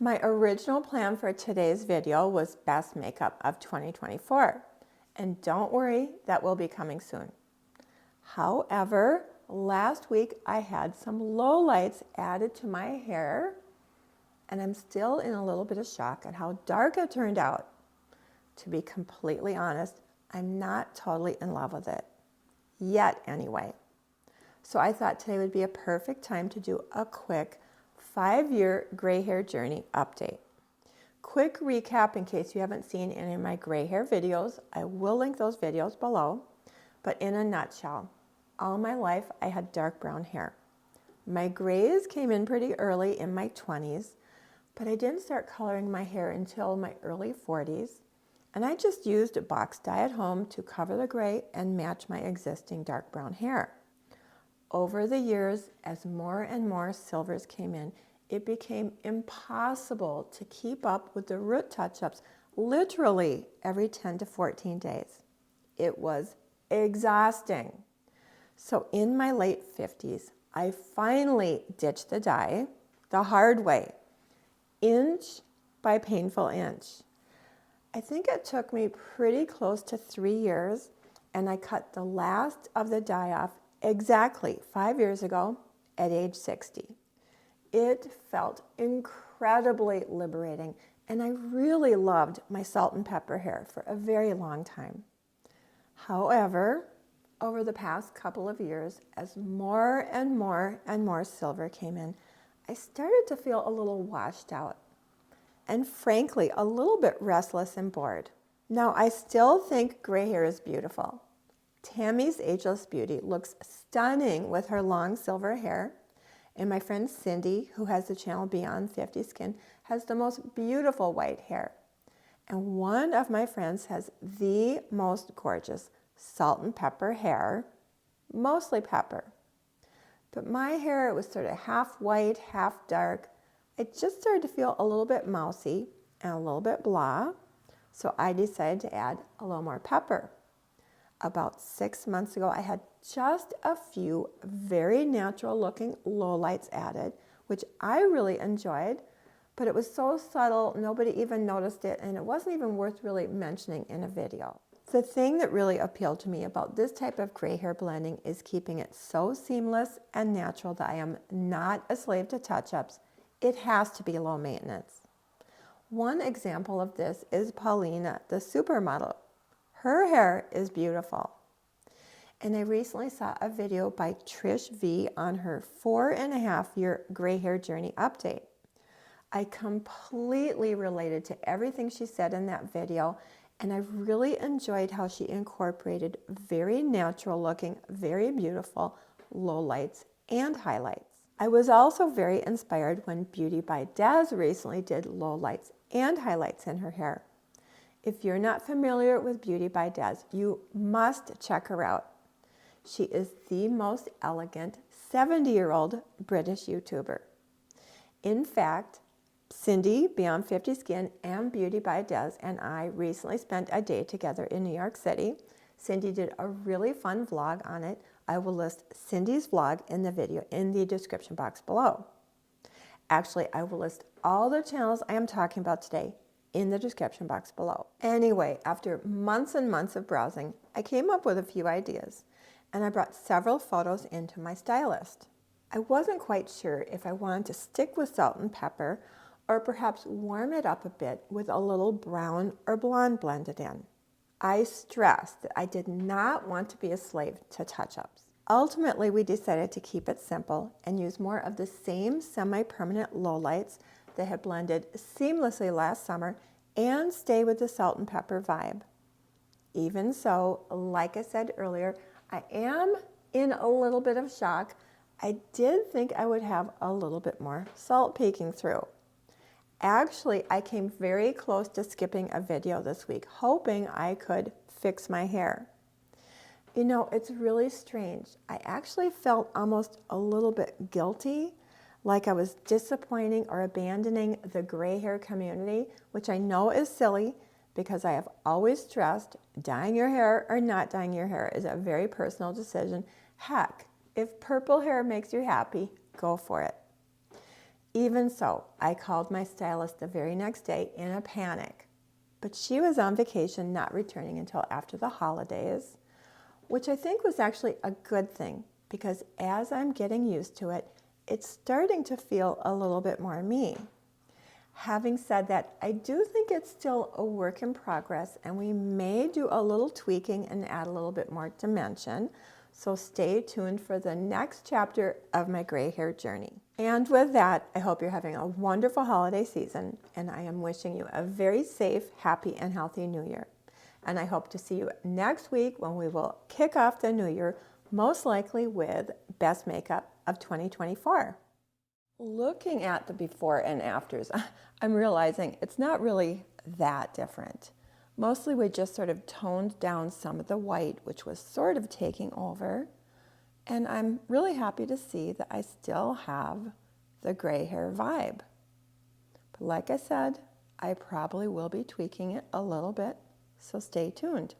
My original plan for today's video was best makeup of 2024, and don't worry, that will be coming soon. However, last week I had some lowlights added to my hair, and I'm still in a little bit of shock at how dark it turned out. To be completely honest, I'm not totally in love with it, yet anyway. So I thought today would be a perfect time to do a quick 5-year gray hair journey update. Quick recap in case you haven't seen any of my gray hair videos. I will link those videos below, but in a nutshell, all my life I had dark brown hair. My grays came in pretty early in my 20s, but I didn't start coloring my hair until my early 40s, and I just used a box dye at home to cover the gray and match my existing dark brown hair. Over the years, as more and more silvers came in, it became impossible to keep up with the root touch-ups literally every 10 to 14 days. It was exhausting. So in my late 50s, I finally ditched the dye the hard way, inch by painful inch. I think it took me pretty close to 3 years, and I cut the last of the dye off exactly 5 years ago at age 60. It felt incredibly liberating, and I really loved my salt and pepper hair for a very long time. However, over the past couple of years, as more and more silver came in, I started to feel a little washed out and frankly a little bit restless and bored. Now, I still think gray hair is beautiful. Tammy's Ageless Beauty looks stunning with her long silver hair, and my friend Cindy, who has the channel Beyond 50 Skin, has the most beautiful white hair. And one of my friends has the most gorgeous salt and pepper hair, mostly pepper. But my hair was sort of half white, half dark. It just started to feel a little bit mousy and a little bit blah, so I decided to add a little more pepper. About 6 months ago, I had just a few very natural looking lowlights added, which I really enjoyed, but it was so subtle, nobody even noticed it, and it wasn't even worth really mentioning in a video. The thing that really appealed to me about this type of gray hair blending is keeping it so seamless and natural that I am not a slave to touch-ups. It has to be low maintenance. One example of this is Paulina, the supermodel. Her hair is beautiful. And I recently saw a video by Trish V on her 4.5-year gray hair journey update. I completely related to everything she said in that video, and I really enjoyed how she incorporated very natural looking, very beautiful lowlights and highlights. I was also very inspired when Beauty by Des recently did lowlights and highlights in her hair. If you're not familiar with Beauty by Des, you must check her out. She is the most elegant 70-year-old British YouTuber. In fact, Cindy, Beyond 50 Skin, and Beauty by Des and I recently spent a day together in New York City. Cindy did a really fun vlog on it. I will list Cindy's vlog in the video in the description box below. Actually, I will list all the channels I am talking about today in the description box below. Anyway, after months and months of browsing, I came up with a few ideas, and I brought several photos into my stylist. I wasn't quite sure if I wanted to stick with salt and pepper or perhaps warm it up a bit with a little brown or blonde blended in. I stressed that I did not want to be a slave to touch-ups. Ultimately, we decided to keep it simple and use more of the same semi-permanent lowlights that had blended seamlessly last summer and stay with the salt and pepper vibe. Even so, like I said earlier, I am in a little bit of shock. I did think I would have a little bit more salt peeking through. Actually, I came very close to skipping a video this week, hoping I could fix my hair. You know, it's really strange. I actually felt almost a little bit guilty, like I was disappointing or abandoning the gray hair community, which I know is silly because I have always stressed dyeing your hair or not dyeing your hair is a very personal decision. Heck, if purple hair makes you happy, go for it. Even so, I called my stylist the very next day in a panic, but she was on vacation, not returning until after the holidays, which I think was actually a good thing because as I'm getting used to it, it's starting to feel a little bit more me. Having said that, I do think it's still a work in progress and we may do a little tweaking and add a little bit more dimension. So stay tuned for the next chapter of my gray hair journey. And with that, I hope you're having a wonderful holiday season and I am wishing you a very safe, happy, and healthy New Year. And I hope to see you next week when we will kick off the new year, most likely with Best Makeup of 2024. Looking at the before and afters, I'm realizing it's not really that different. Mostly we just sort of toned down some of the white, which was sort of taking over. And I'm really happy to see that I still have the gray hair vibe. But like I said, I probably will be tweaking it a little bit, so stay tuned.